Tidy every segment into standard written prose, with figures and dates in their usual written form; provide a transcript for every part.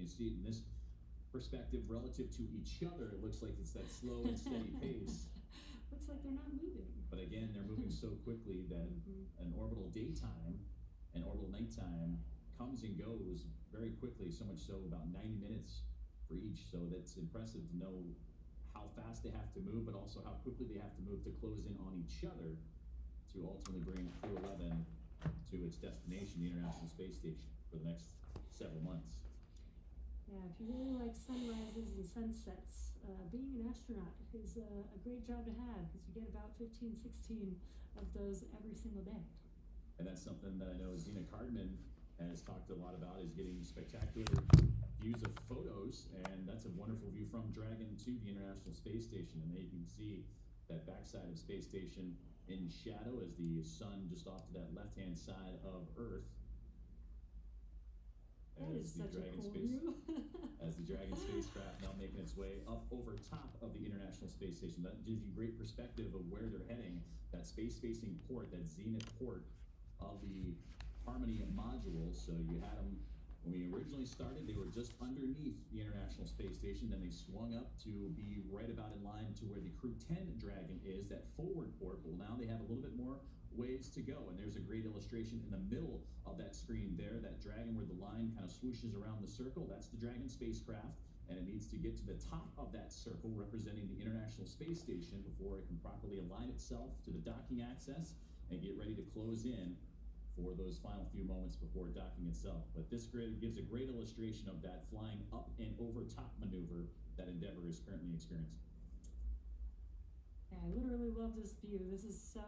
you see it in this perspective relative to each other, it looks like it's that slow and steady pace. Looks like they're not moving. But again, they're moving so quickly that an orbital daytime and orbital nighttime comes and goes very quickly, so much so about 90 minutes for each. So that's impressive to know how fast they have to move, but also how quickly they have to move to close in on each other to ultimately bring Crew 11 to its destination, the International Space Station, for the next several months. Yeah, if you really like sunrises and sunsets, being an astronaut is a great job to have, because you get about 15, 16 of those every single day. And that's something that I know Zena Cardman has talked a lot about, is getting spectacular views of photos, and that's a wonderful view from Dragon to the International Space Station. And there you can see that backside of Space Station in shadow as the sun just off to that left-hand side of Earth. As the Dragon spacecraft now making its way up over top of the International Space Station. That gives you great perspective of where they're heading. That space-facing port, that zenith port of the Harmony module. So you had them when we originally started, they were just underneath the International Space Station. Then they swung up to be right about in line to where the Crew 10 Dragon is, that forward port. Well, now they have a little bit more ways to go, and there's a great illustration in the middle of that screen there, that Dragon where the line kind of swooshes around the circle. That's the Dragon spacecraft, and it needs to get to the top of that circle representing the International Space Station before it can properly align itself to the docking axis and get ready to close in for those final few moments before docking itself. But this grid gives a great illustration of that flying up and over top maneuver that Endeavour is currently experiencing. Yeah, I literally love this view. This is so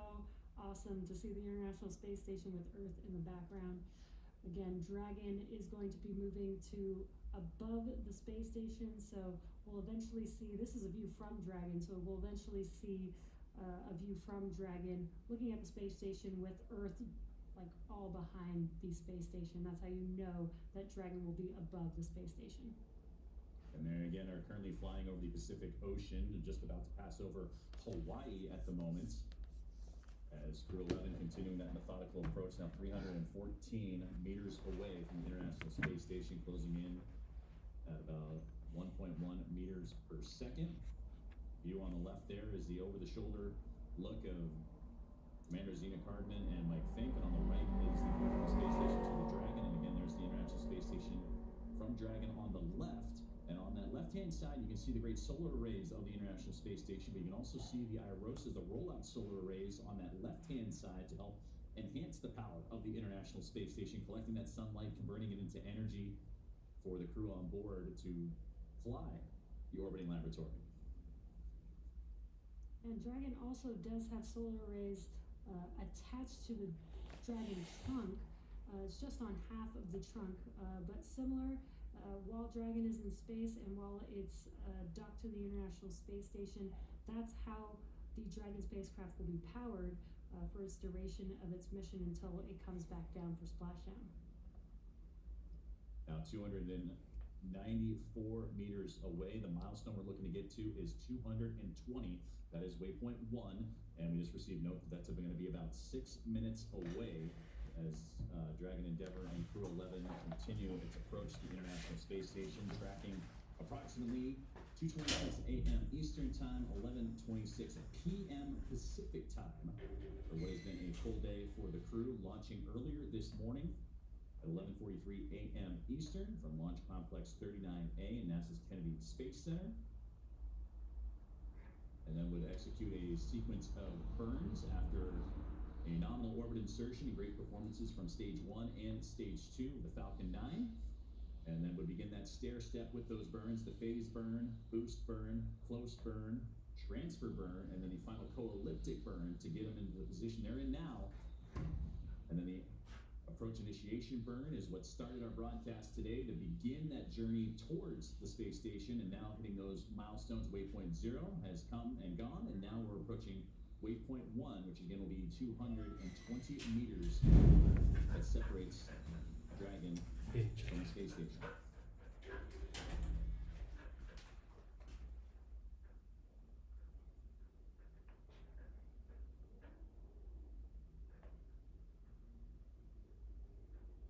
awesome to see the International Space Station with Earth in the background. Again, Dragon is going to be moving to above the space station, so we'll eventually see, this is a view from Dragon, so we'll eventually see a view from Dragon looking at the space station with Earth like all behind the space station. That's how you know that Dragon will be above the space station. And they again are currently flying over the Pacific Ocean and just about to pass over Hawaii at the moment, as Crew 11 continuing that methodical approach, now 314 meters away from the International Space Station, closing in at about 1.1 meters per second. View on the left there is the over-the-shoulder look of Commander Zena Cardman and Mike Fink, and on the right is the view from the space station to the Dragon. And again, there's the International Space Station from Dragon on the left. And on that left-hand side, you can see the great solar arrays of the International Space Station, but you can also see the IROSAs, the rollout solar arrays on that left-hand side to help enhance the power of the International Space Station, collecting that sunlight, converting it into energy for the crew on board to fly the orbiting laboratory. And Dragon also does have solar arrays attached to the Dragon trunk. It's just on half of the trunk, but similar. While Dragon is in space and while it's docked to the International Space Station, that's how the Dragon spacecraft will be powered for its duration of its mission until it comes back down for splashdown. Now 294 meters away. The milestone we're looking to get to is 220. That is waypoint 1, and we just received note that that's going to be about 6 minutes away as Dragon Endeavour and Crew 11 continue its approach to the International Space Station, tracking approximately 2:26 a.m. Eastern Time, 11:26 p.m. Pacific Time, for what has been a full day for the crew, launching earlier this morning at 11:43 a.m. Eastern from Launch Complex 39A in NASA's Kennedy Space Center. And then would execute a sequence of burns after a nominal orbit insertion and great performances from Stage 1 and Stage 2 of the Falcon 9. And then would begin that stair step with those burns, the phase burn, boost burn, close burn, transfer burn, and then the final co-elliptic burn to get them into the position they're in now. And then the approach initiation burn is what started our broadcast today to begin that journey towards the space station, and now hitting those milestones. Waypoint 0 has come and gone, and now we're approaching waypoint 1, which again will be 220 meters that separates Dragon from the space station.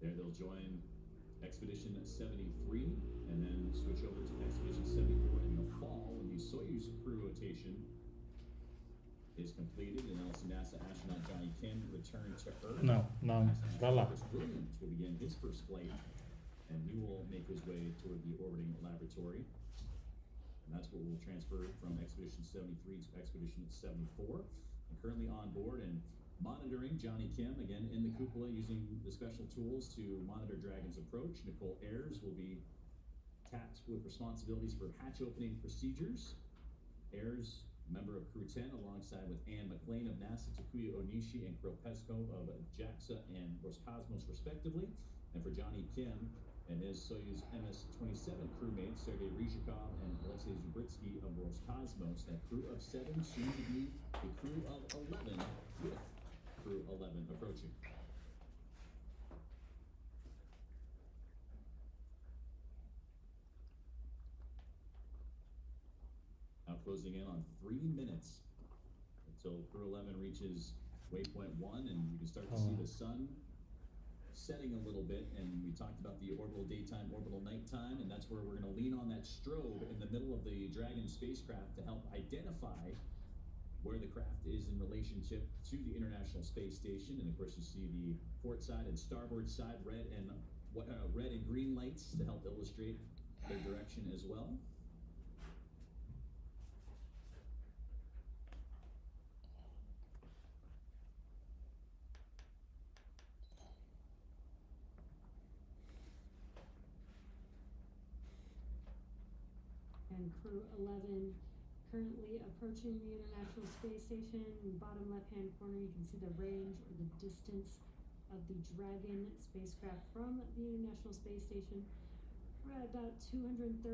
There they'll join Expedition 73, and then switch over to Expedition 74 in the fall when the Soyuz crew rotation is completed, and also NASA astronaut Johnny Kim returned to Earth. No, dalla. Chris Williams will begin his first flight, and he will make his way toward the orbiting laboratory. And that's what we'll transfer from Expedition 73 to Expedition 74. And currently on board and monitoring Johnny Kim, again in the cupola using the special tools to monitor Dragon's approach. Nicole Ayers will be tasked with responsibilities for hatch opening procedures. Ayers, member of Crew 10, alongside with Anne McLean of NASA, Takuya Onishi, and Kirill Peskov of JAXA and Roscosmos, respectively. And for Johnny Kim and his Soyuz MS-27 crewmates, Sergei Ryzhikov and Alexei Zubritsky of Roscosmos, that crew of 7, soon to be a crew of 11, with Crew 11 approaching. Now closing in on 3 minutes until Crew 11 reaches waypoint 1, and you can start to see the sun setting a little bit. And we talked about the orbital daytime, orbital nighttime, and that's where we're going to lean on that strobe in the middle of the Dragon spacecraft to help identify where the craft is in relationship to the International Space Station. And of course you see the port side and starboard side red and green lights to help illustrate their direction as well. And Crew 11 currently approaching the International Space Station. In the bottom left-hand corner, you can see the range or the distance of the Dragon spacecraft from the International Space Station. We're at about 238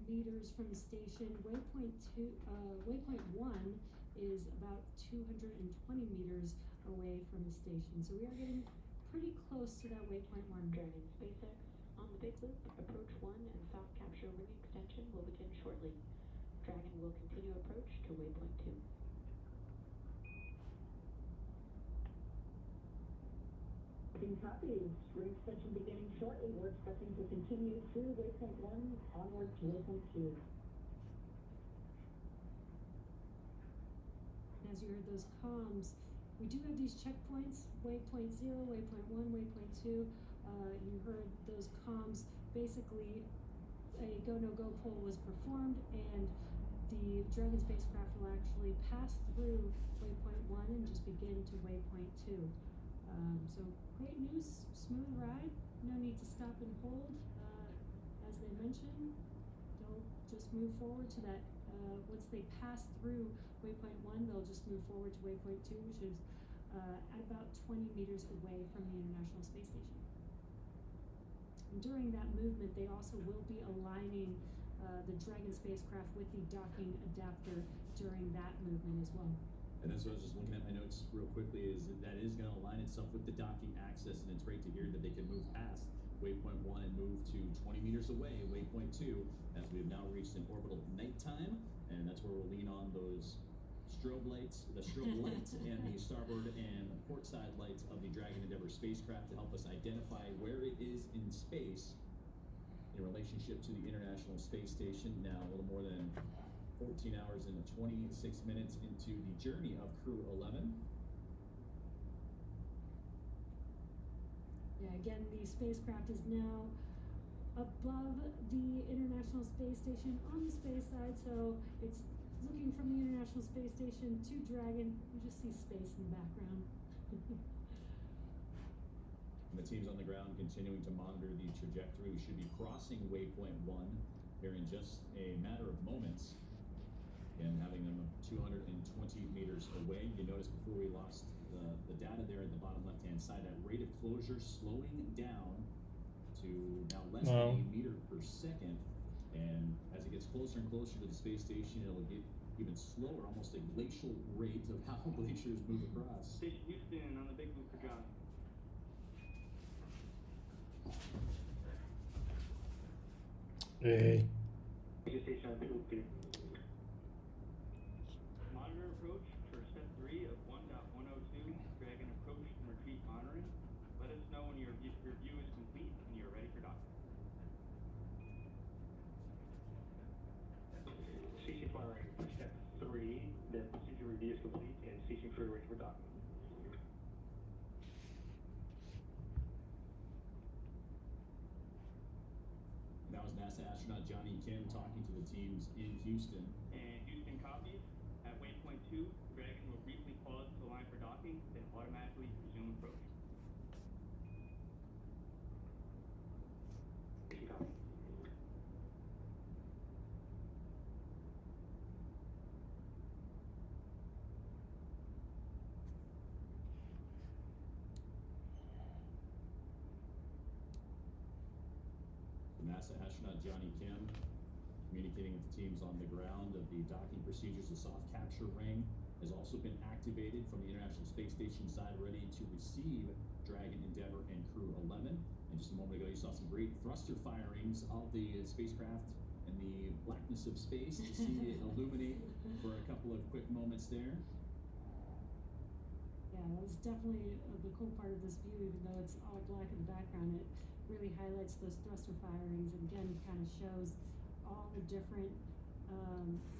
meters from the station. Waypoint 1 is about 220 meters away from the station. So we are getting pretty close to that waypoint 1. Dragon SpaceX on the big loop. Approach 1 and soft capture ring extension will begin shortly. Dragon will continue approach to waypoint 2. Team copy. Ring extension beginning shortly. We're expecting to continue through waypoint 1 onward to waypoint 2. As you heard those comms, we do have these checkpoints, waypoint 0, waypoint 1, waypoint 2. You heard those comms. Basically, a go-no-go poll was performed, and the Dragon spacecraft will actually pass through waypoint 1 and just begin to waypoint 2. So great news, smooth ride, no need to stop and hold. As they mentioned, they'll just move forward to that. Once they pass through waypoint 1, they'll just move forward to waypoint 2, which is at about 20 meters away from the International Space Station. And during that movement, they also will be aligning the Dragon spacecraft with the docking adapter during that movement as well. And that's what I was just looking at my notes real quickly, is that is going to align itself with the docking access, and it's great to hear that they can move past waypoint 1 and move to 20 meters away, waypoint 2, as we have now reached an orbital nighttime, and that's where we'll lean on those strobe lights, the strobe lights and the starboard and port side lights of the Dragon Endeavour spacecraft to help us identify where it is in space in relationship to the International Space Station. Now a little more than 14 hours and 26 minutes into the journey of Crew 11. Yeah, again, the spacecraft is now above the International Space Station on the space side, so it's looking from the International Space Station to Dragon. You just see space in the background. And the team's on the ground continuing to monitor the trajectory. We should be crossing waypoint 1 here in just a matter of moments, and having them 220 meters away. You notice before we lost the data there at the bottom left-hand side, that rate of closure slowing down to now less than a meter per second. And as it gets closer and closer to the space station, it'll get even slower, almost a glacial rate of how glaciers move across. Station Houston on the big loop for John. Hey. Station on the big loop, dude. Monitor approach for step 3 of 1.102. Dragon approach and retreat monitoring. Let us know when your view is complete and you're ready for for waiting for docking. That was NASA astronaut Johnny Kim talking to the teams in Houston. And Houston copies. At waypoint 2, Dragon will briefly pause to align for docking, then automatically resume approach. NASA astronaut Johnny Kim communicating with the teams on the ground of the docking procedures. The soft capture ring has also been activated from the International Space Station side, ready to receive Dragon, Endeavour, and Crew 11. And just a moment ago, you saw some great thruster firings of the spacecraft in the blackness of space to see it illuminate for a couple of quick moments there. Yeah, that was definitely the cool part of this view, even though it's all black in the background. It really highlights those thruster firings and again kind of shows all the different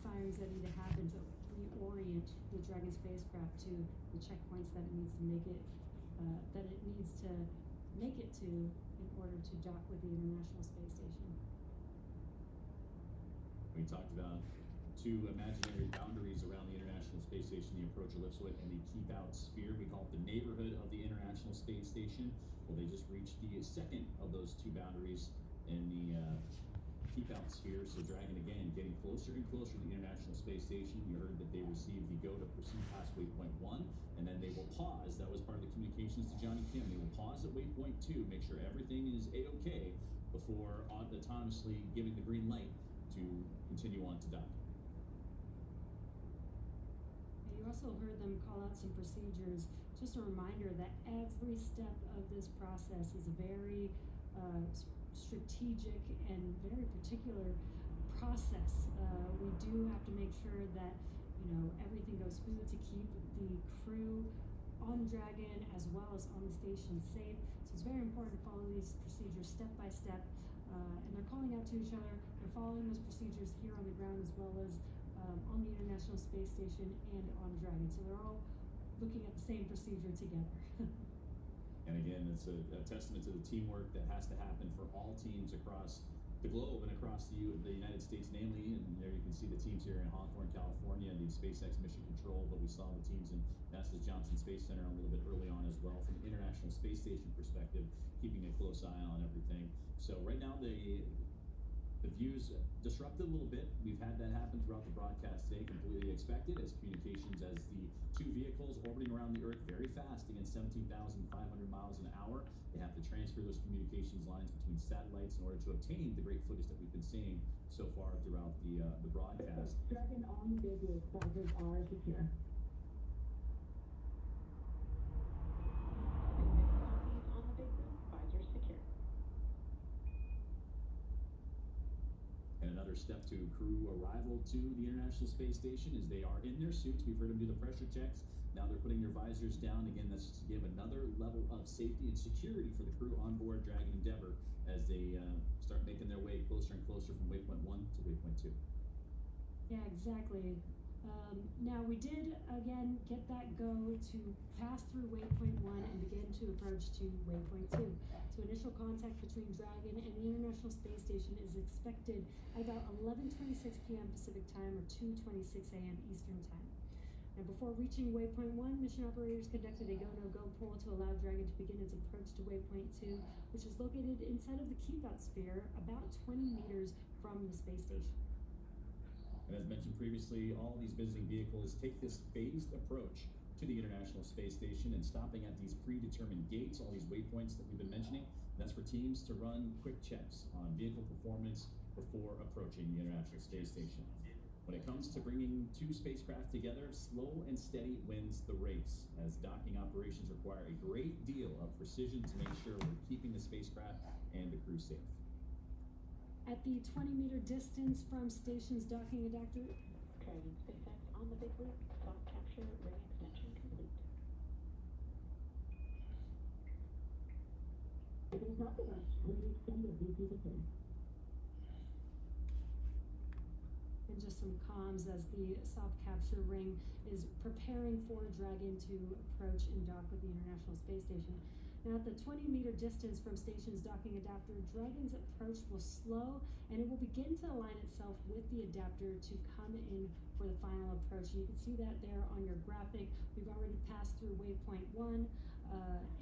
firings that need to happen to reorient the Dragon spacecraft to the checkpoints that it needs to make it to in order to dock with the International Space Station. We talked about two imaginary boundaries around the International Space Station, the approach ellipsoid and the keep out sphere. We call it the neighborhood of the International Space Station. Well, they just reached the second of those two boundaries in the keep out sphere. So Dragon again getting closer and closer to the International Space Station. You heard that they received the go to proceed past waypoint 1, and then they will pause. That was part of the communications to Johnny Kim. They will pause at waypoint 2, make sure everything is a-okay before autonomously giving the green light to continue on to dock. You also heard them call out some procedures. Just a reminder that every step of this process is a very strategic and very particular process. We do have to make sure that everything goes smooth to keep the crew on Dragon as well as on the station safe. So it's very important to follow these procedures step by step. And they're calling out to each other. They're following those procedures here on the ground as well as on the International Space Station and on Dragon. So they're all looking at the same procedure together. And again, it's a testament to the teamwork that has to happen for all teams across the globe and across the United States, namely. And there you can see the teams here in Hawthorne, California, the SpaceX Mission Control, but we saw the teams in NASA's Johnson Space Center a little bit early on as well from the International Space Station perspective, keeping a close eye on everything. So right now the view's disrupted a little bit. We've had that happen throughout the broadcast today, completely expected, as communications as the two vehicles orbiting around the Earth very fast against 17,500 miles an hour. They have to transfer those communications lines between satellites in order to obtain the great footage that we've been seeing so far throughout the broadcast. Dragon on the big loop, visors are secure. Copies on the big loop, visors secure. And another step to crew arrival to the International Space Station is they are in their suits. We've heard them do the pressure checks. Now they're putting their visors down. Again, that's just to give another level of safety and security for the crew on board Dragon Endeavour as they start making their way closer and closer from waypoint 1 to waypoint 2. Yeah, exactly. Now we did again get that go to pass through waypoint 1 and begin to approach to waypoint 2. So initial contact between Dragon and the International Space Station is expected at about 11:26 p.m. Pacific Time or 2:26 a.m. Eastern Time. Now before reaching waypoint 1, mission operators conducted a go-no-go poll to allow Dragon to begin its approach to waypoint 2, which is located inside of the keep-out sphere about 20 meters from the space station. And as mentioned previously, all these visiting vehicles take this phased approach to the International Space Station and stopping at these predetermined gates, all these waypoints that we've been mentioning. That's for teams to run quick checks on vehicle performance before approaching the International Space Station. When it comes to bringing two spacecraft together, slow and steady wins the race, as docking operations require a great deal of precision to make sure we're keeping the spacecraft and the crew safe. At the 20-meter distance from station's docking adapter, Dragon SpaceX on the big loop, soft capture ring extension complete. There's nothing else. Please send a VP to him. and and just some comms as the soft capture ring is preparing for Dragon to approach and dock with the International Space Station. Now at the 20-meter distance from station's docking adapter, Dragon's approach will slow and it will begin to align itself with the adapter to come in for the final approach. You can see that there on your graphic. We've already passed through waypoint 1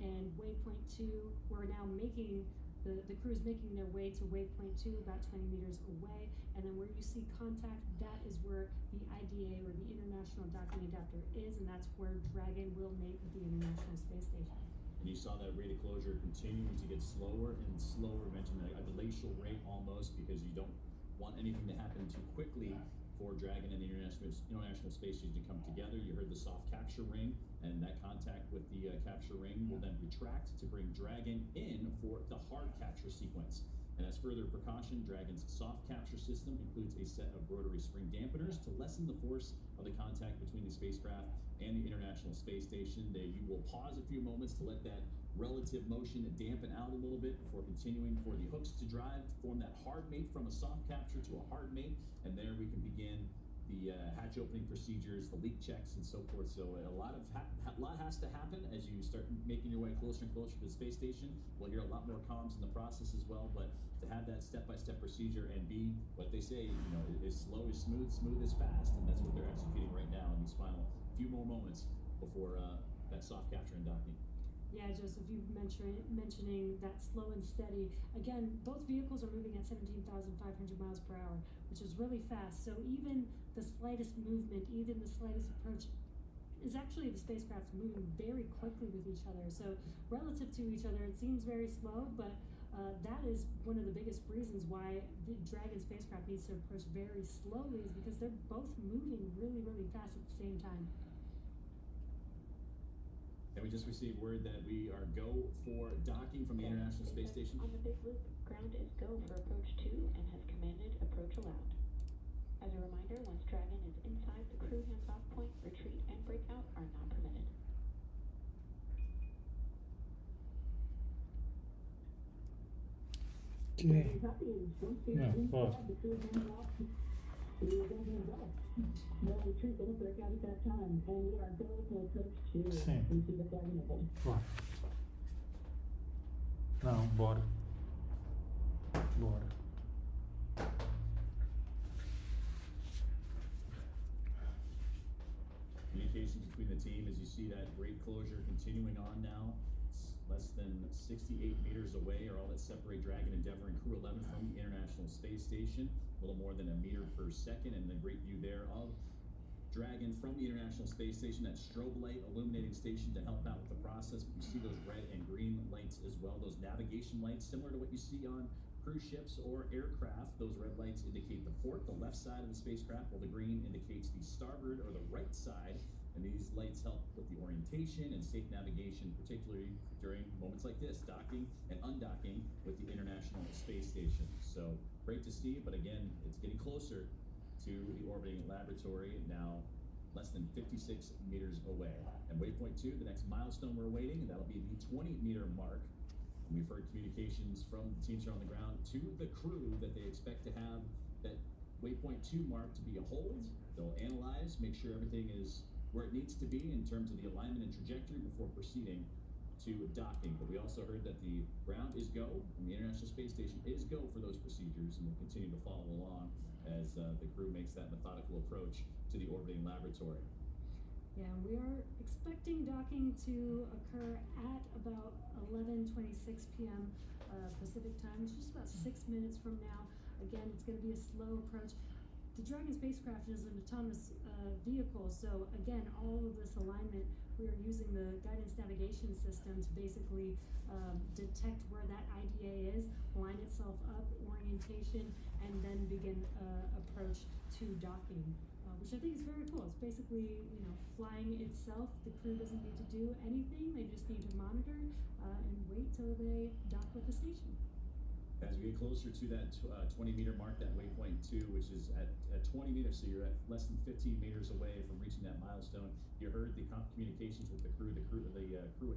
and waypoint 2. We're now making the crew is making their way to waypoint 2, about 20 meters away, and then where you see contact, that is where the IDA or the International Docking Adapter is, and that's where Dragon will mate with the International Space Station. And you saw that rate of closure continuing to get slower and slower. I mentioned a glacial rate almost, because you don't want anything to happen too quickly for Dragon and the International Space Station to come together. You heard the soft capture ring, and that contact with the capture ring will then retract to bring Dragon in for the hard capture sequence. And as further precaution, Dragon's soft capture system includes a set of rotary spring dampeners to lessen the force of the contact between the spacecraft and the International Space Station. You will pause a few moments to let that relative motion dampen out a little bit before continuing for the hooks to drive, form that hard mate from a soft capture to a hard mate, and there we can begin the hatch opening procedures, the leak checks, and so forth. So a lot has to happen as you start making your way closer and closer to the space station. We'll hear a lot more comms in the process as well, but to have that step-by-step procedure and be what they say, is slow is smooth, smooth is fast, and that's what they're executing right now in these final few more moments before that soft capture and docking. Yeah, Joseph, you mentioning that slow and steady. Again, both vehicles are moving at 17,500 miles per hour, which is really fast. So even the slightest movement, even the slightest approach, is actually the spacecraft moving very quickly with each other. So relative to each other, it seems very slow, but that is one of the biggest reasons why the Dragon spacecraft needs to approach very slowly, is because they're both moving really, really fast at the same time. And we just received word that we are go for docking from the International Space Station. On the big loop, ground is go for approach 2 and has commanded approach allowed. As a reminder, once Dragon is inside the crew hands-off point, retreat and breakout are not permitted. Okay. Yeah, pause. We are going to go. No retreat, no breakout at that time, and we are go for approach 2 Sim. into the Dragon level. Vai. Não, bora. Bora. Communications between the team, as you see that rate closure continuing on now. It's less than 68 meters away are all that separate Dragon, Endeavour, and Crew 11 from the International Space Station. A little more than a meter per second, and a great view there of Dragon from the International Space Station, that strobe light illuminating station to help out with the process. You see those red and green lights as well, those navigation lights, similar to what you see on cruise ships or aircraft. Those red lights indicate the port, the left side of the spacecraft, while the green indicates the starboard or the right side. And these lights help with the orientation and safe navigation, particularly during moments like this, docking and undocking with the International Space Station. So great to see, but again, it's getting closer to the orbiting laboratory, now less than 56 meters away. And waypoint 2, the next milestone we're awaiting, and that'll be the 20-meter mark. And we've heard communications from the teams here on the ground to the crew that they expect to have that waypoint 2 mark to be a hold. They'll analyze, make sure everything is where it needs to be in terms of the alignment and trajectory before proceeding to docking. But we also heard that the ground is go and the International Space Station is go for those procedures, and we'll continue to follow along as the crew makes that methodical approach to the orbiting laboratory. Yeah, we are expecting docking to occur at about 11:26 p.m. Pacific time, which is about 6 minutes from now. Again, it's going to be a slow approach. The Dragon spacecraft is an autonomous vehicle, so again, all of this alignment, we are using the guidance navigation system to basically detect where that IDA is, line itself up, orientation, and then begin approach to docking, which I think is very cool. It's basically, flying itself. The crew doesn't need to do anything. They just need to monitor and wait till they dock with the station. As we get closer to that 20-meter mark, that waypoint 2, which is at 20 meters, so you're at less than 15 meters away from reaching that milestone. You heard the communications with the crew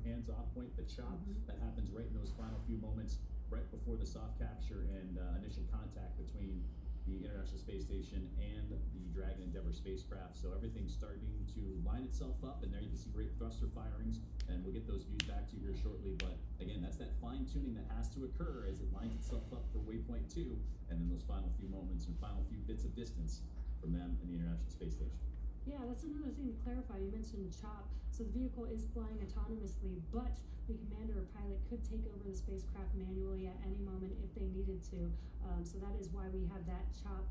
hands-off point, the chop, that happens right in those final few moments, right before the soft capture and initial contact between the International Space Station and the Dragon Endeavour spacecraft. So everything's starting to line itself up, and there you can see great thruster firings, and we'll get those views back to you here shortly. But again, that's that fine tuning that has to occur as it lines itself up for waypoint 2, and then those final few moments and final few bits of distance from them and the International Space Station. Yeah, that's another thing to clarify. You mentioned CHOP. So the vehicle is flying autonomously, but the commander or pilot could take over the spacecraft manually at any moment if they needed to. So that is why we have that CHOP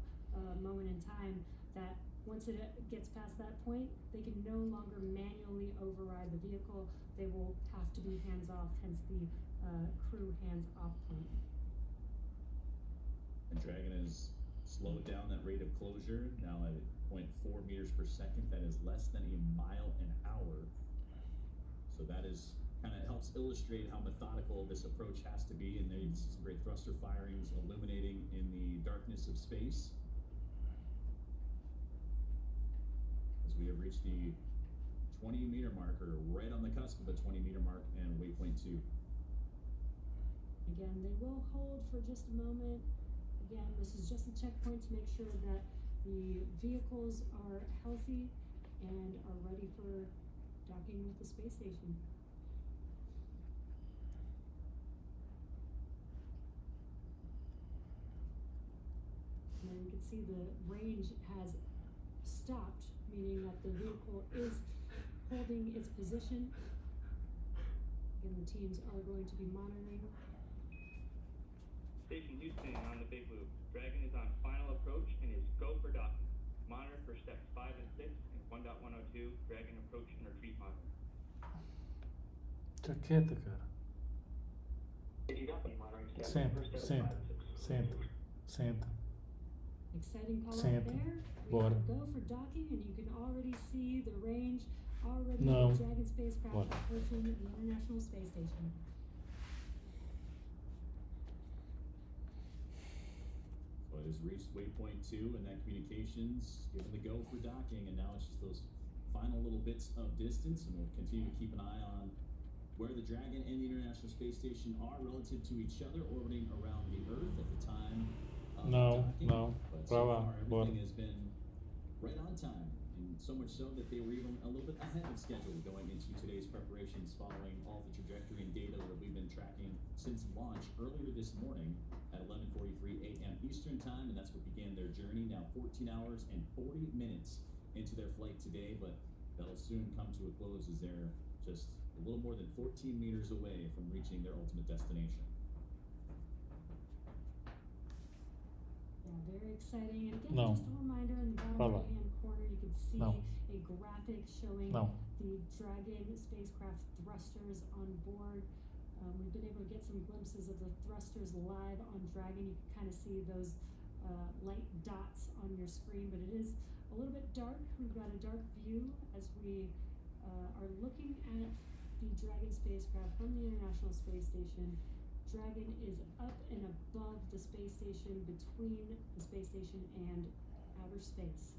moment in time, that once it gets past that point, they can no longer manually override the vehicle. They will have to be hands-off, hence the crew hands-off point. And Dragon has slowed down that rate of closure, now at 0.4 meters per second. That is less than a mile an hour. So that is kind of helps illustrate how methodical this approach has to be. And there you can see some great thruster firings illuminating in the darkness of space. As we have reached the 20-meter marker, right on the cusp of the 20-meter mark and waypoint 2. Again, they will hold for just a moment. Again, this is just a checkpoint to make sure that the vehicles are healthy and are ready for docking with the space station. And then you can see the range has stopped, meaning that the vehicle is holding its position. Again, the teams are going to be monitoring. Station Houston on the Big Loop. Dragon is on final approach and is go for docking. Monitor for steps 5 and 6 and 1.102. Dragon approach and retreat monitor. C'è quieto, cara. Senta, senta, senta, senta. Exciting call out Senta. there. We Bora. have go for docking, and you can already see the range already No. of the Dragon spacecraft Bora. approaching the International Space Station. So it has reached waypoint 2, and that communications given the go for docking, and now it's just those final little bits of distance, and we'll continue to keep an eye on where the Dragon and the International Space Station are relative to each other, orbiting around the Earth at the time of No, docking. no. But so Brava, far, bora. everything has been right on time, and so much so that they were even a little bit ahead of schedule going into today's preparations, following all the trajectory and data that we've been tracking since launch earlier this morning at 11:43 a.m. Eastern Time, and that's what began their journey. Now 14 hours and 40 minutes into their flight today, but that'll soon come to a close as they're just a little more than 14 meters away from reaching their ultimate destination. Yeah, very exciting. And again, No. just a reminder, in the bottom Brava. right-hand corner, you can see No. a graphic showing No. the Dragon spacecraft thrusters on board. We've been able to get some glimpses of the thrusters live on Dragon. You can kind of see those light dots on your screen, but it is a little bit dark. We've got a dark view as we are looking at the Dragon spacecraft from the International Space Station. Dragon is up and above the space station, between the space station and outer space.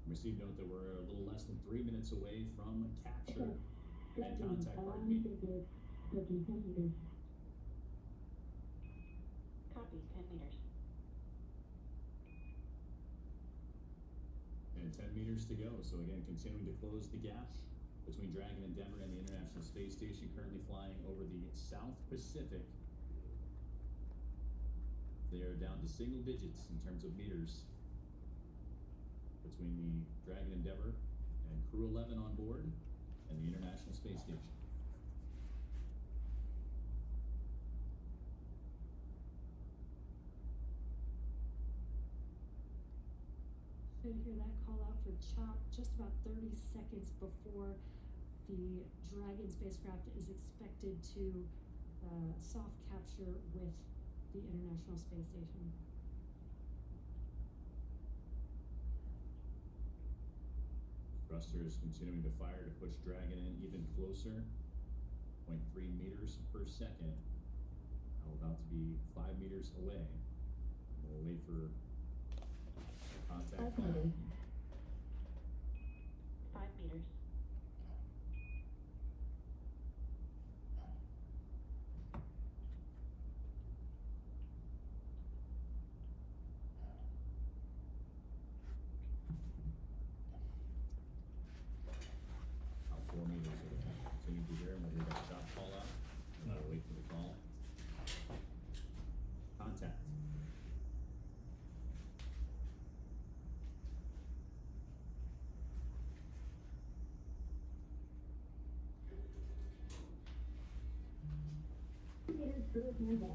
Received note that we're a little less than 3 minutes away from capture and contact, pardon me. Copy, 10 meters. And 10 meters to go. So again, continuing to close the gap between Dragon Endeavour and the International Space Station, currently flying over the South Pacific. They are down to single digits in terms of meters between the Dragon Endeavour and Crew 11 on board and the International Space Station. Should hear that call out for CHOP just about 30 seconds before the Dragon spacecraft is expected to soft capture with the International Space Station. Thrusters continuing to fire to push Dragon in even closer. 0.3 meters per second. Now we're about to be 5 meters away. We'll wait for contact. 5 meters. 5 meters. Crew hands off.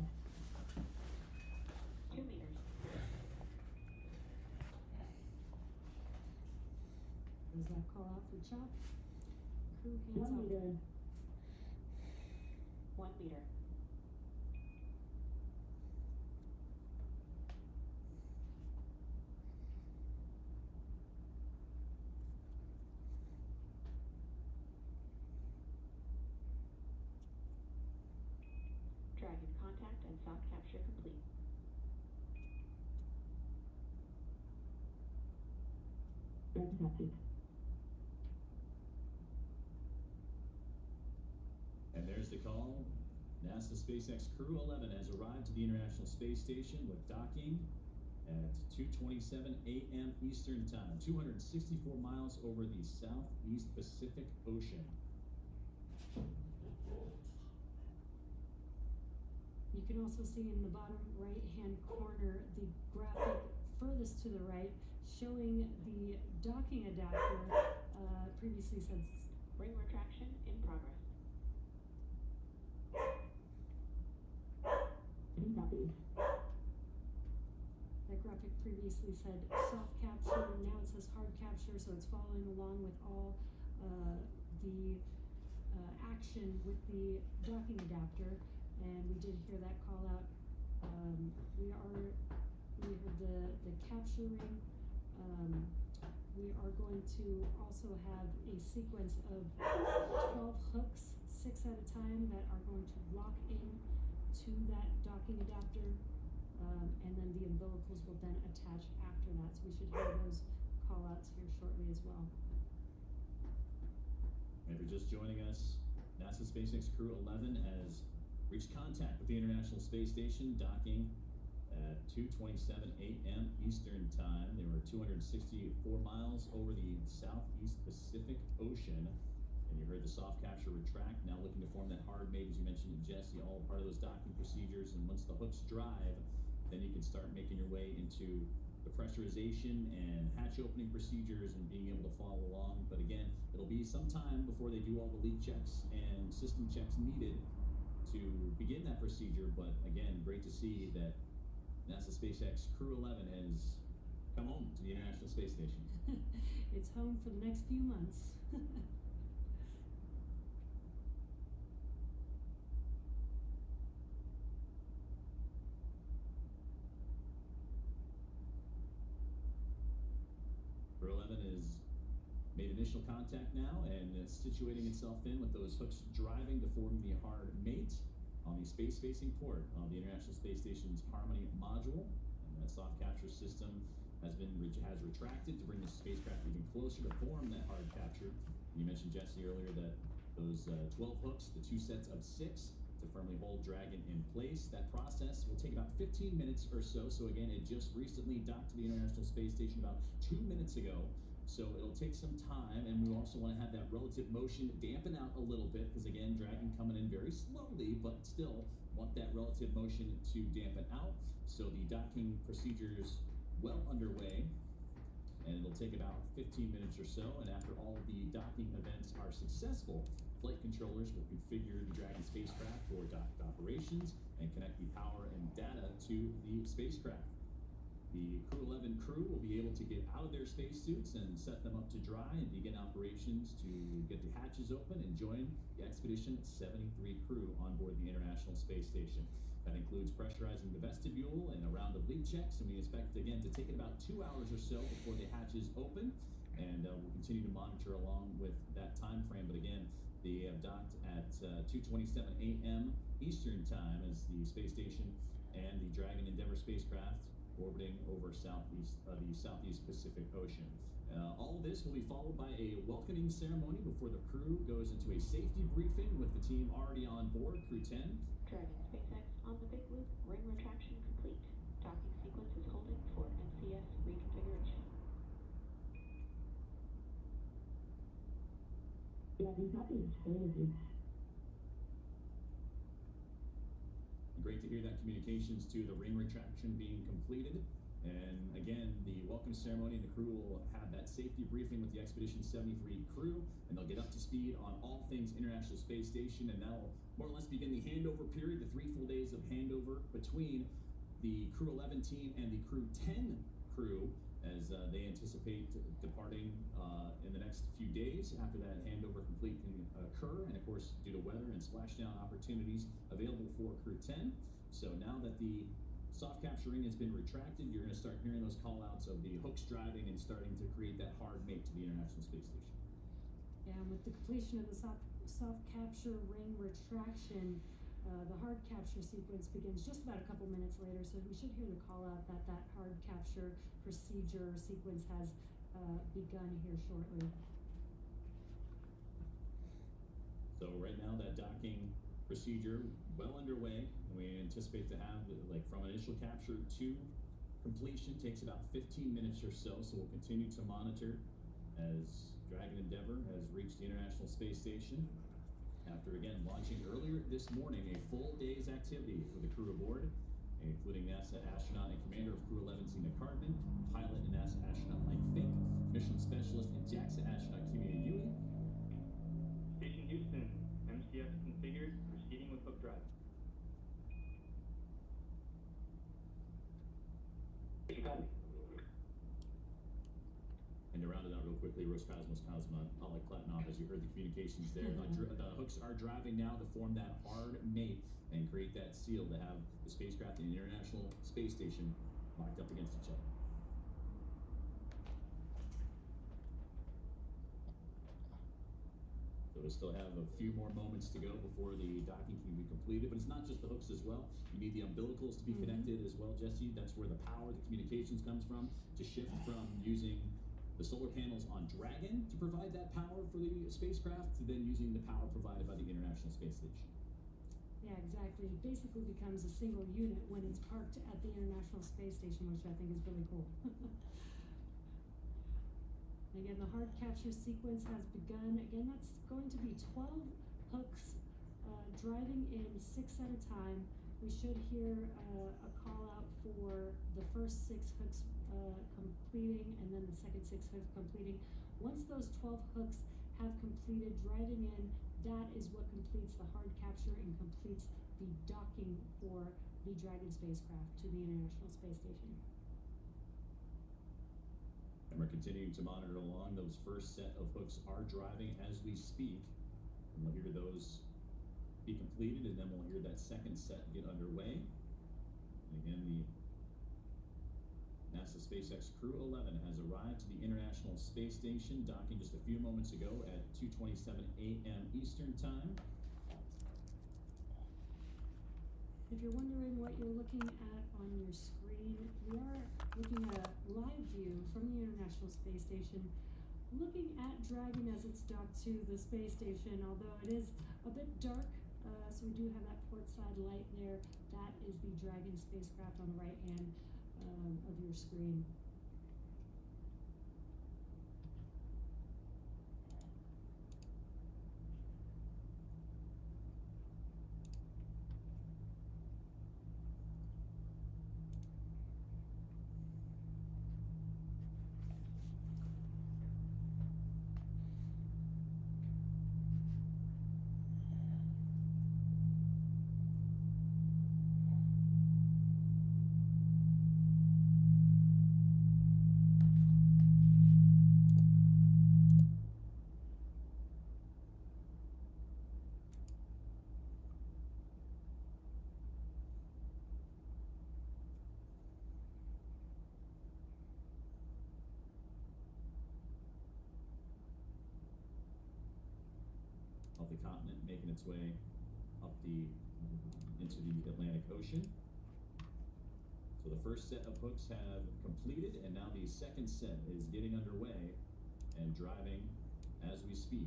2 meters. There's that call out for chop. Crew hands 1 off. meter. 1 meter. Dragon contact and soft capture complete. Dragon copied. And there's the call. NASA SpaceX Crew 11 has arrived to the International Space Station with docking at 2:27 a.m. Eastern Time, 264 miles over the Southeast Pacific Ocean. You can also see in the bottom right-hand corner the graphic furthest to the right showing the docking adapter. Previously said Ring retraction in progress. Copied. that graphic previously said soft capture. Now it says hard capture, so it's following along with all the action with the docking adapter. And we did hear that call out. We heard the capturing. We are going to also have a sequence of 12 hooks, 6 at a time, that are going to lock in to that docking adapter. And then the umbilicals will then attach after that. So we should hear those call outs here shortly as well. And if you're just joining us, NASA SpaceX Crew 11 has reached contact with the International Space Station, docking at 2:27 a.m. Eastern Time. They were 264 miles over the Southeast Pacific Ocean. And you heard the soft capture retract, now looking to form that hard mate, as you mentioned, Jesse, all part of those docking procedures. And once the hooks drive, then you can start making your way into the pressurization and hatch opening procedures and being able to follow along. But again, it'll be some time before they do all the leak checks and system checks needed to begin that procedure. But again, great to see that NASA SpaceX Crew 11 has come home to the International Space Station. It's home for the next few months. Crew 11 has made initial contact now and is situating itself in with those hooks driving to form the hard mate on the space-facing port of the International Space Station's Harmony module. And that soft capture system has retracted to bring the spacecraft even closer to form that hard capture. You mentioned, Jesse, earlier that those 12 hooks, the 2 sets of 6 to firmly hold Dragon in place. That process will take about 15 minutes or so. So again, it just recently docked to the International Space Station about 2 minutes ago. So it'll take some time, and we also want to have that relative motion dampen out a little bit, because again, Dragon coming in very slowly, but still want that relative motion to dampen out. So the docking procedures well underway, and it'll take about 15 minutes or so. And after all of the docking events are successful, flight controllers will configure the Dragon spacecraft for docked operations and connect the power and data to the spacecraft. The Crew 11 crew will be able to get out of their spacesuits and set them up to dry and begin operations to get the hatches open and join the Expedition 73 crew on board the International Space Station. That includes pressurizing the vestibule and a round of leak checks, and we expect, again, to take it about 2 hours or so before the hatches open, and we'll continue to monitor along with that time frame. But again, they have docked at 2:27 a.m. Eastern Time as the space station and the Dragon Endeavour spacecraft orbiting over the Southeast Pacific Ocean. All of this will be followed by a welcoming ceremony before the crew goes into a safety briefing with the team already on board, Crew 10. Dragon SpaceX on the big loop, ring retraction complete. Docking sequence is holding for NCS reconfiguration. Dragon copied. Crazy. Great to hear that communications to the ring retraction being completed. And again, the welcome ceremony, and the crew will have that safety briefing with the Expedition 73 crew, and they'll get up to speed on all things International Space Station, and that'll more or less begin the handover period, the 3 full days of handover between the Crew 11 team and the Crew 10 crew as they anticipate departing in the next few days after that handover complete can occur, and of course due to weather and splashdown opportunities available for Crew 10. So now that the soft capture ring has been retracted, you're going to start hearing those call outs of the hooks driving and starting to create that hard mate to the International Space Station. Yeah, and with the completion of the soft capture ring retraction, the hard capture sequence begins just about a couple minutes later, so we should hear the call out that that hard capture procedure sequence has begun here shortly. So right now that docking procedure well underway, and we anticipate to have, like, from initial capture to completion takes about 15 minutes or so, so we'll continue to monitor as Dragon Endeavour has reached the International Space Station after again launching earlier this morning a full day's activity for the crew aboard, including NASA astronaut and commander of Crew 11 Zena Cartman, pilot and NASA astronaut Mike Fink, mission specialist and JAXA astronaut Kimia Yui. Station Houston, MCF configured, proceeding with hook drive. And to round it out real quickly, Roscosmos Cosmonaut Oleg Platonov, as you heard the communications there, the hooks are driving now to form that hard mate and create that seal to have the spacecraft and the International Space Station locked up against each other. So we still have a few more moments to go before the docking can be completed, but it's not just the hooks as well. You need the umbilicals to be connected as well, Jesse. That's where the power, the communications comes from, to shift from using the solar panels on Dragon to provide that power for the spacecraft to then using the power provided by the International Space Station. Yeah, exactly. It basically becomes a single unit when it's parked at the International Space Station, which I think is really cool. Again, the hard capture sequence has begun. Again, that's going to be 12 hooks driving in 6 at a time. We should hear a call out for the first 6 hooks completing and then the second 6 hooks completing. Once those 12 hooks have completed driving in, that is what completes the hard capture and completes the docking for the Dragon spacecraft to the International Space Station. And we're continuing to monitor along. Those first set of hooks are driving as we speak. And we'll hear those be completed, and then we'll hear that second set get underway. And again, the NASA SpaceX Crew 11 has arrived to the International Space Station, docking just a few moments ago at 2:27 a.m. Eastern Time. If you're wondering what you're looking at on your screen, we are looking at a live view from the International Space Station, looking at Dragon as it's docked to the space station, although it is a bit dark, so we do have that port side light there. That is the Dragon spacecraft on the right hand of your screen. Of the continent, making its way up into the Atlantic Ocean. So the first set of hooks have completed, and now the second set is getting underway and driving as we speak.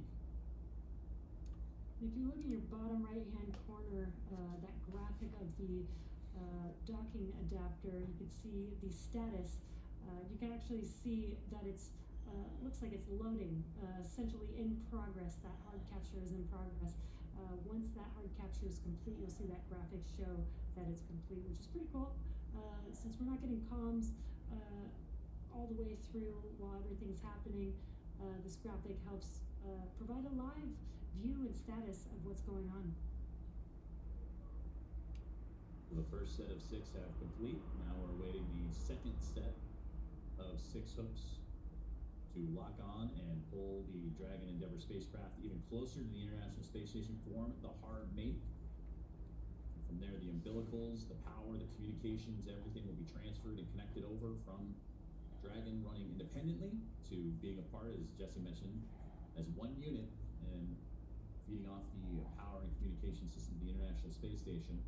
If you look in your bottom right hand corner, that graphic of the docking adapter, you can see the status. You can actually see that it's looks like it's loading, essentially in progress. That hard capture is in progress. Once that hard capture is complete, you'll see that graphic show that it's complete, which is pretty cool. Since we're not getting comms all the way through while everything's happening, this graphic helps provide a live view and status of what's going on. So the first set of 6 have complete. Now we're awaiting the second set of 6 hooks to lock on and pull the Dragon Endeavour spacecraft even closer to the International Space Station, form the hard mate. From there, the umbilicals, the power, the communications, everything will be transferred and connected over from Dragon running independently to being a part, as Jesse mentioned, as one unit and feeding off the power and communication system of the International Space Station.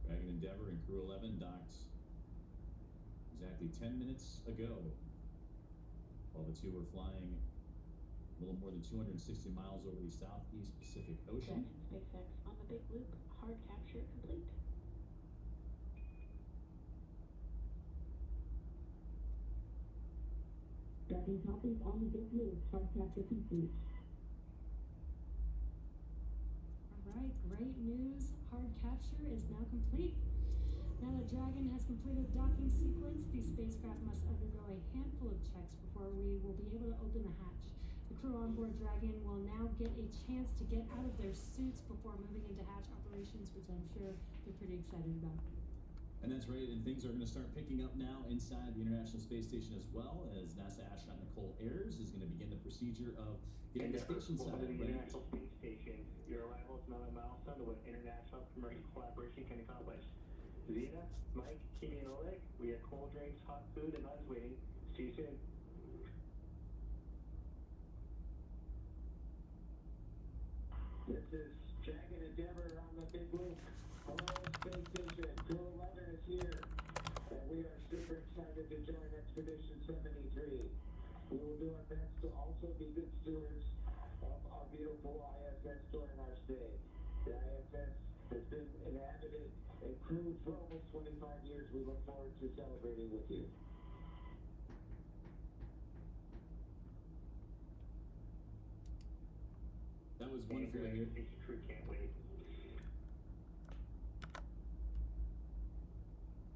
Dragon Endeavour and Crew 11 docked exactly 10 minutes ago, while the two were flying a little more than 260 miles over the Southeast Pacific Ocean. Dragon SpaceX on the big loop, hard capture complete. Dragon copies on the big loop, hard capture complete. Alright, great news. Hard capture is now complete. Now that Dragon has completed the docking sequence, the spacecraft must undergo a handful of checks before we will be able to open the hatch. The crew on board Dragon will now get a chance to get out of their suits before moving into hatch operations, which I'm sure they're pretty excited about. And that's right, and things are going to start picking up now inside the International Space Station as well, as NASA astronaut Nicole Ayers is going to begin the procedure of getting the station side Welcome to the ready. International Space Station. Your arrival is another milestone to what international commercial collaboration can accomplish. Zena, Mike, Kimi, and Oleg, we have cold drinks, hot food, and others waiting. See you soon. This is Dragon Endeavour on the big loop. Hello, Space Station. Crew 11 is here, and we are super excited to join Expedition 73. We will do our best to also be good stewards of our beautiful ISS during our stay. The ISS has been inhabited and crewed for almost 25 years. We look forward to celebrating with you. That was wonderful to hear. Crew can't wait.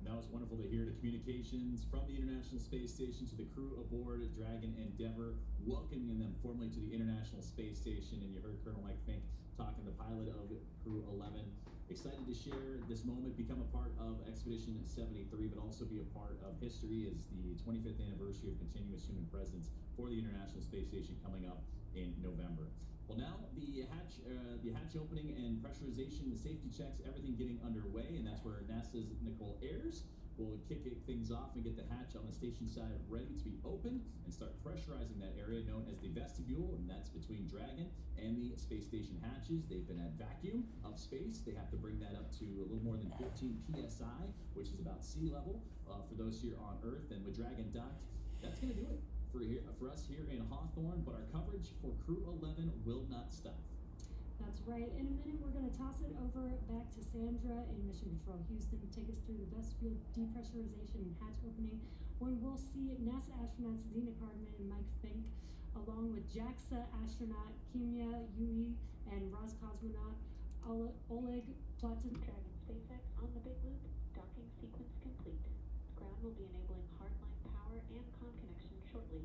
That was wonderful to hear the communications from the International Space Station to the crew aboard Dragon Endeavour, welcoming them formally to the International Space Station. And you heard Colonel Mike Fink talking, the pilot of Crew 11. Excited to share this moment, become a part of Expedition 73, but also be a part of history as the 25th anniversary of continuous human presence for the International Space Station coming up in November. Well, now the hatch opening and pressurization, the safety checks, everything getting underway, and that's where NASA's Nicole Ayers will kick things off and get the hatch on the station side ready to be opened and start pressurizing that area known as the vestibule, and that's between Dragon and the space station hatches. They've been at vacuum of space. They have to bring that up to a little more than 15 psi, which is about sea level for those here on Earth. And with Dragon docked, that's going to do it for us here in Hawthorne, but our coverage for Crew 11 will not stop. That's right. In a minute, we're going to toss it over back to Sandra in Mission Control Houston to take us through the vestibule depressurization and hatch opening, when we'll see NASA astronauts Zena Cardman and Mike Fink, along with JAXA astronaut Kimya Yui and Roscosmonaut Oleg Platon. Dragon SpaceX on the big loop, docking sequence complete. Ground will be enabling hardline power and comm connection shortly.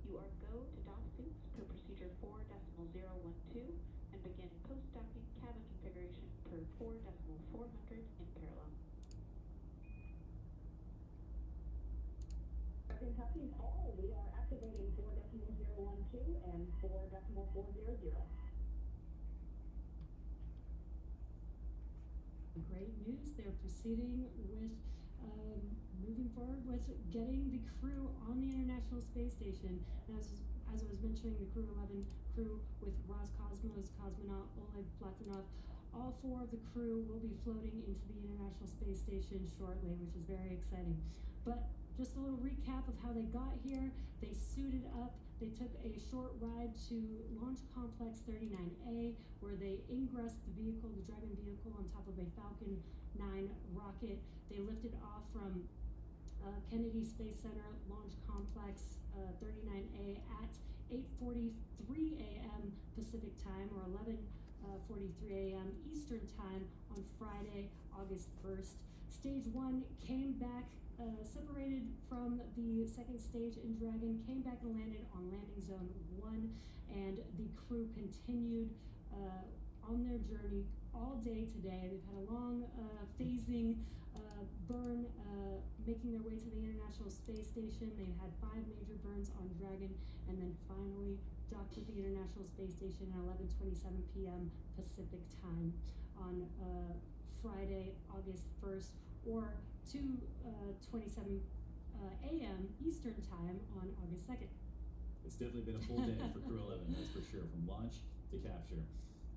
You are go to dock suits per procedure 4.012 and begin post-docking cabin configuration per 4.400 in parallel. Dragon copies all. We are activating 4.012 and 4.400. Great news. They're proceeding with moving forward with getting the crew on the International Space Station. And as I was mentioning, the Crew 11 crew with Roscosmos cosmonaut Oleg Platonov, all 4 of the crew will be floating into the International Space Station shortly, which is very exciting. But just a little recap of how they got here. They suited up. They took a short ride to Launch Complex 39A, where they ingressed the vehicle, the Dragon vehicle, on top of a Falcon 9 rocket. They lifted off from Kennedy Space Center Launch Complex 39A at 8:43 a.m. Pacific time, or 11:43 a.m. Eastern time on Friday, August 1st. Stage 1 came back separated from the second stage in Dragon, came back and landed on landing zone 1, and the crew continued on their journey all day today. They've had a long phasing burn, making their way to the International Space Station. They've had 5 major burns on Dragon, and then finally docked with the International Space Station at 11:27 p.m. Pacific time on Friday, August 1st, or 2:27 a.m. Eastern time on August 2nd. It's definitely been a full day for Crew 11, that's for sure, from launch to capture.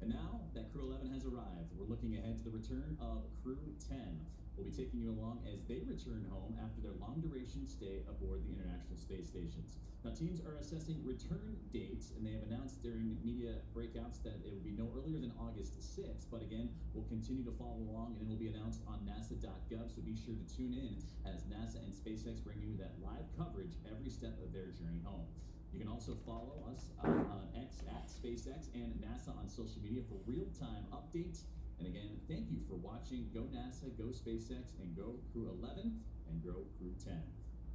And now that Crew 11 has arrived, we're looking ahead to the return of Crew 10. We'll be taking you along as they return home after their long-duration stay aboard the International Space Stations. Now, teams are assessing return dates, and they have announced during media breakouts that it will be no earlier than August 6th. But again, we'll continue to follow along, and it will be announced on NASA.gov, so be sure to tune in as NASA and SpaceX bring you that live coverage every step of their journey home. You can also follow us on X at SpaceX and NASA on social media for real-time updates. And again, thank you for watching. Go NASA, go SpaceX, and go Crew 11, and go Crew 10.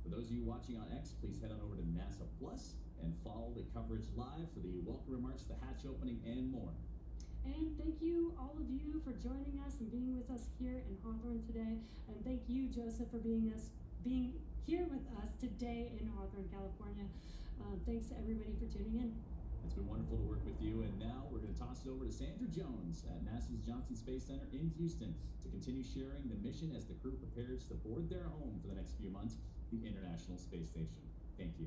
For those of you watching on X, please head on over to NASA Plus and follow the coverage live for the welcome remarks, the hatch opening, and more. And thank you, all of you, for joining us and being with us here in Hawthorne today. And thank you, Joseph, for being here with us today in Hawthorne, California. Thanks to everybody for tuning in. It's been wonderful to work with you, and now we're going to toss it over to Sandra Jones at NASA's Johnson Space Center in Houston to continue sharing the mission as the crew prepares to board their home for the next few months, the International Space Station. Thank you.